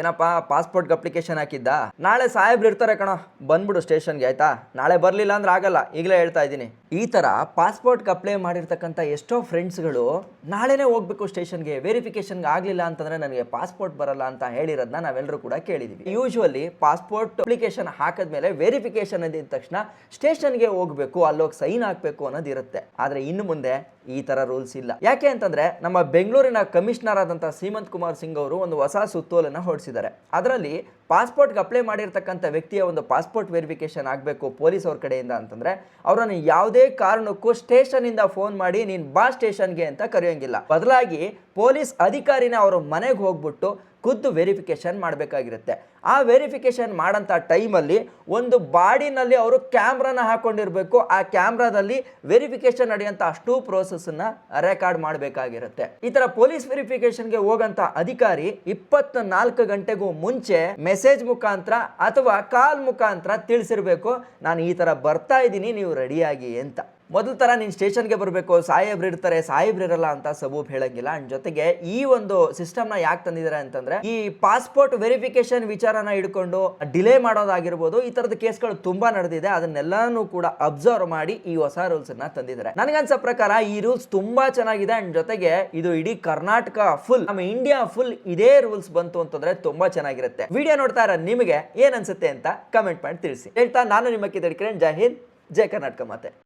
ಏನಪ್ಪ passport application ಹಾಕಿದ್ದ, ನಾಳೆ ಸಾಹೇಬ್ರು ಇರ್ತಾರೆ ಕಣೋ, ಬಂದ್ಬಿಡು ಸ್ಟೇಷನ್ಗೆ, ಆಯ್ತಾ? ನಾಳೆ ಬರಲಿಲ್ಲ ಅಂದ್ರೆ ಆಗಲ್ಲ, ಈಗಲೇ ಹೇಳ್ತಾ ಇದ್ದೀನಿ. ಈ ಥರ ಪಾಸ್ಪೋರ್ಟ್ಗೆ ಅಪ್ಲೈ ಮಾಡಿರ್ತಕ್ಕಂಥ ಎಷ್ಟೋ ಫ್ರೆಂಡ್ಸ್ಗಳು ನಾಳೆನೇ ಹೋಗ್ಬೇಕು ಸ್ಟೇಷನ್ಗೆ, ವೆರಿಫಿಕೇಶನ್ಗೆ ಆಗಲಿಲ್ಲ ಅಂತಂದರೆ ನನಗೆ ಪಾಸ್ಪೋರ್ಟ್ ಬರಲ್ಲ ಅಂತ ಹೇಳಿರೋದನ್ನ ನಾವೆಲ್ಲರೂ ಕೂಡ ಕೇಳಿದ್ದೀವಿ. ಯೂಶ್ವಲಿ ಪಾಸ್ಪೋರ್ಟ್ ಅಪ್ಲಿಕೇಶನ್ ಹಾಕಿದ್ಮೇಲೆ ವೆರಿಫಿಕೇಶನ್ ಅಂದಿದ ತಕ್ಷಣ ಸ್ಟೇಷನ್ಗೆ ಹೋಗಬೇಕು, ಅಲ್ಲೋಗಿ ಸೈನ್ ಹಾಕಬೇಕು ಅನ್ನೋದು ಇರುತ್ತೆ. ಆದರೆ ಇನ್ನು ಮುಂದೆ ಈ ಥರ ರೂಲ್ಸ್ ಇಲ್ಲ. ಯಾಕೆ ಅಂತಂದರೆ ನಮ್ಮ ಬೆಂಗಳೂರಿನ ಕಮಿಷನರ್ ಆದಂಥ ಸೀಮಂತ್ ಕುಮಾರ್ ಸಿಂಗ್ ಅವರು ಒಂದು ಹೊಸ ಸುತ್ತೋಲನ್ನು ಹೊರಡಿಸಿದ್ದಾರೆ. ಅದರಲ್ಲಿ ಪಾಸ್ಪೋರ್ಟ್ಗೆ ಅಪ್ಲೈ ಮಾಡಿರ್ತಕ್ಕಂಥ ವ್ಯಕ್ತಿಯ ಒಂದು ಪಾಸ್ಪೋರ್ಟ್ ವೆರಿಫಿಕೇಶನ್ ಆಗಬೇಕು ಪೊಲೀಸ್ ಅವ್ರ ಕಡೆಯಿಂದ ಅಂತಂದರೆ ಅವರನ್ನು ಯಾವುದೇ ಕಾರಣಕ್ಕೂ ಸ್ಟೇಷನಿಂದ ಫೋನ್ ಮಾಡಿ ನೀನು ಬಾ ಸ್ಟೇಷನ್ಗೆ ಅಂತ ಕರೆಯೋಂಗಿಲ್ಲ. ಬದಲಾಗಿ ಪೊಲೀಸ್ ಅಧಿಕಾರಿನ ಅವರ ಮನೆಗೆ ಹೋಗ್ಬಿಟ್ಟು ಖುದ್ದು ವೆರಿಫಿಕೇಶನ್ ಮಾಡಬೇಕಾಗಿರುತ್ತೆ. ಆ ವೆರಿಫಿಕೇಶನ್ ಮಾಡೋಂಥ ಟೈಮಲ್ಲಿ ಒಂದು ಬಾಡಿನಲ್ಲಿ ಅವರು ಕ್ಯಾಮ್ರಾನ ಹಾಕೊಂಡಿರಬೇಕು. ಆ ಕ್ಯಾಮ್ರಾದಲ್ಲಿ ವೆರಿಫಿಕೇಶನ್ ನಡೆಯುವಂಥ ಅಷ್ಟೂ ಪ್ರೋಸೆಸ್ಸನ್ನು ರೆಕಾರ್ಡ್ ಮಾಡಬೇಕಾಗಿರುತ್ತೆ. ಈ ಥರ ಪೊಲೀಸ್ ವೆರಿಫಿಕೇಶನ್ಗೆ ಹೋಗೋಂಥ ಅಧಿಕಾರಿ 24 ಗಂಟೆಗೂ ಮುಂಚೆ ಮೆಸೇಜ್ ಮುಖಾಂತರ ಅಥವಾ ಕಾಲ್ ಮುಖಾಂತರ ತಿಳಿಸಿರಬೇಕು, ನಾನು ಈ ಥರ ಬರ್ತಾ ಇದ್ದೀನಿ, ನೀವು ರೆಡಿಯಾಗಿ ಅಂತ. ಮೊದಲ ಥರ ನೀನು ಸ್ಟೇಷನ್ಗೆ ಬರಬೇಕು, ಸಾಹೇಬ್ರು ಇರ್ತಾರೆ, ಸಾಹೇಬ್ರು ಇರಲ್ಲ ಅಂತ ಸಬೂಬ್ ಹೇಳಂಗಿಲ್ಲ. ಅಂಡ್ ಜೊತೆಗೆ ಈ ಒಂದು ಸಿಸ್ಟಮ್ನ ಯಾಕೆ ತಂದಿದ್ದಾರೆ ಅಂತಂದ್ರೆ ಈ ಪಾಸ್ಪೋರ್ಟ್ ವೆರಿಫಿಕೇಶನ್ ವಿಚಾರನ ಹಿಡ್ಕೊಂಡು ಡಿಲೇ ಮಾಡೋದಾಗಿರ್ಬೋದು, ಈ ಥರದ ಕೇಸ್ಗಳು ತುಂಬಾ ನಡೆದಿದೆ. ಅದನ್ನೆಲ್ಲಾನು ಕೂಡ ಅಬ್ಸರ್ವ್ ಮಾಡಿ ಈ ಹೊಸ ರೂಲ್ಸ್ ಅನ್ನ ತಂದಿದ್ದಾರೆ. ನನಗನ್ಸೋ ಪ್ರಕಾರ ಈ ರೂಲ್ಸ್ ತುಂಬಾ ಚೆನ್ನಾಗಿದೆ. ಅಂಡ್ ಜೊತೆಗೆ ಇದು ಇಡೀ ಕರ್ನಾಟಕ ಫುಲ್, ನಮ್ಮ ಇಂಡಿಯಾ ಫುಲ್ ಇದೇ ರೂಲ್ಸ್ ಬಂತು ಅಂತಂದ್ರೆ ತುಂಬಾ ಚೆನ್ನಾಗಿರುತ್ತೆ. ವಿಡಿಯೋ ನೋಡ್ತಾ ಇರೋ ನಿಮಗೆ ಏನ್ ಅನ್ಸುತ್ತೆ ಅಂತ ಕಮೆಂಟ್ ಮಾಡಿ ತಿಳಿಸಿ. ಹೇಳ್ತಾ ನಾನು ನಿಮ್ಮ ಕಿದಡ್ಕಿರಣ್. ಜೈ ಹಿಂದ್, ಜೈ ಕರ್ನಾಟಕ ಮಾತೆ.